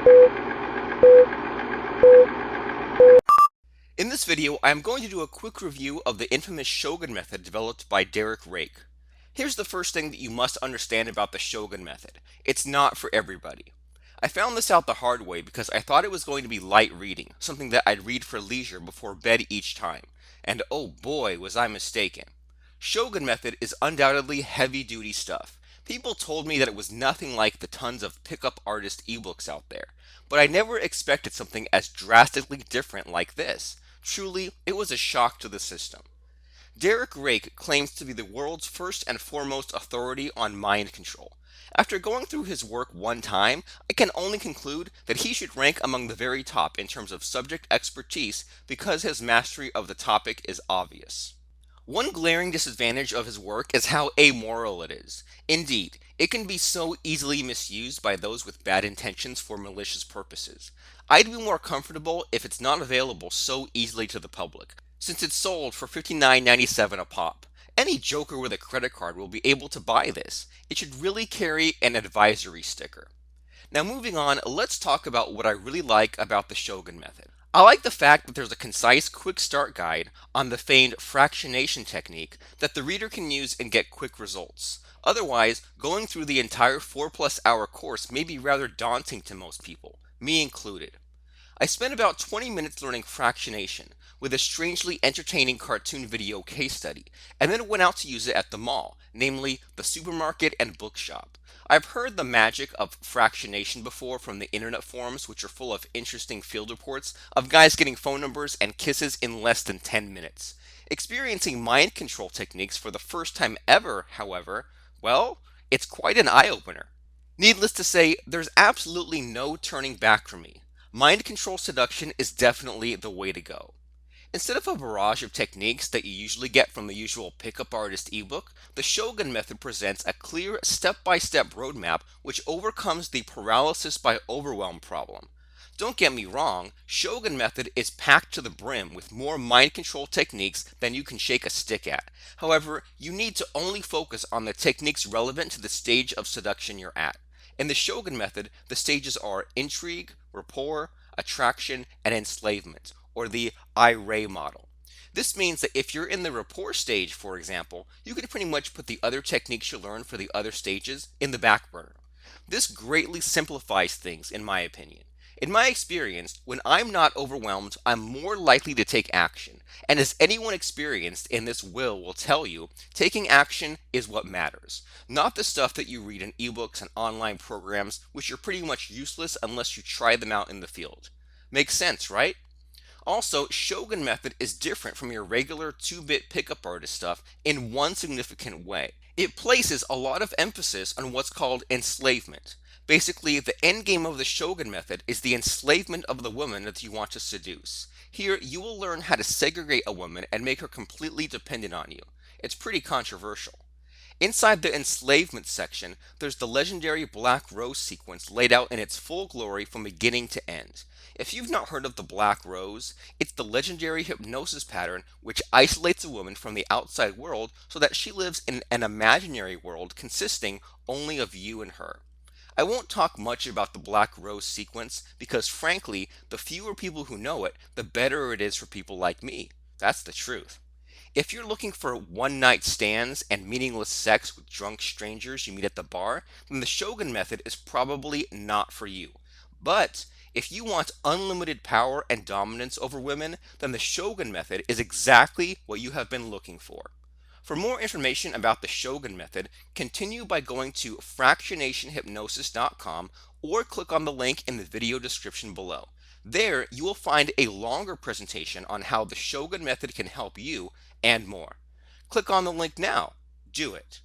In this video, I am going to do a quick review of the infamous Shogun Method developed by Derek Rake. Here's the first thing that you must understand about the Shogun Method. It's not for everybody. I found this out the hard way because I thought it was going to be light reading, something that I'd read for leisure before bed each time. And oh boy, was I mistaken. Shogun Method is undoubtedly heavy-duty stuff. People told me that it was nothing like the tons of pickup artist ebooks out there, but I never expected something as drastically different like this. Truly, it was a shock to the system. Derek Rake claims to be the world's first and foremost authority on mind control. After going through his work one time, I can only conclude that he should rank among the very top in terms of subject expertise because his mastery of the topic is obvious. One glaring disadvantage of his work is how amoral it is. Indeed, it can be so easily misused by those with bad intentions for malicious purposes. I'd be more comfortable if it's not available so easily to the public, since it's sold for $59.97 a pop. Any joker with a credit card will be able to buy this. It should really carry an advisory sticker. Now moving on, let's talk about what I really like about the Shogun Method. I like the fact that there's a concise quick start guide on the famed fractionation technique that the reader can use and get quick results. Otherwise, going through the entire 4+ hour course may be rather daunting to most people, me included. I spent about 20 minutes learning fractionation with a strangely entertaining cartoon video case study, and then went out to use it at the mall, namely the supermarket and bookshop. I've heard the magic of fractionation before from the internet forums, which are full of interesting field reports of guys getting phone numbers and kisses in less than 10 minutes. Experiencing mind control techniques for the first time ever, however, well, it's quite an eye-opener. Needless to say, there's absolutely no turning back for me. Mind control seduction is definitely the way to go. Instead of a barrage of techniques that you usually get from the usual pickup artist ebook, the Shogun Method presents a clear step-by-step roadmap which overcomes the paralysis by overwhelm problem. Don't get me wrong, Shogun Method is packed to the brim with more mind control techniques than you can shake a stick at. However, you need to only focus on the techniques relevant to the stage of seduction you're at. In the Shogun Method, the stages are intrigue, rapport, attraction, and enslavement, or the IRA model. This means that if you're in the rapport stage, for example, you can pretty much put the other techniques you learned for the other stages in the back burner. This greatly simplifies things, in my opinion. In my experience, when I'm not overwhelmed, I'm more likely to take action. And as anyone experienced in this will tell you, taking action is what matters. Not the stuff that you read in ebooks and online programs, which are pretty much useless unless you try them out in the field. Makes sense, right? Also, Shogun Method is different from your regular 2-bit pickup artist stuff in one significant way. It places a lot of emphasis on what's called enslavement. Basically, the end game of the Shogun Method is the enslavement of the woman that you want to seduce. Here, you will learn how to segregate a woman and make her completely dependent on you. It's pretty controversial. Inside the enslavement section, there's the legendary Black Rose sequence laid out in its full glory from beginning to end. If you've not heard of the Black Rose, it's the legendary hypnosis pattern which isolates a woman from the outside world so that she lives in an imaginary world consisting only of you and her. I won't talk much about the Black Rose sequence because frankly, the fewer people who know it, the better it is for people like me. That's the truth. If you're looking for one-night stands and meaningless sex with drunk strangers you meet at the bar, then the Shogun Method is probably not for you. But if you want unlimited power and dominance over women, then the Shogun Method is exactly what you have been looking for. For more information about the Shogun Method, continue by going to fractionationhypnosis.com or click on the link in the video description below. There, you will find a longer presentation on how the Shogun Method can help you and more. Click on the link now. Do it.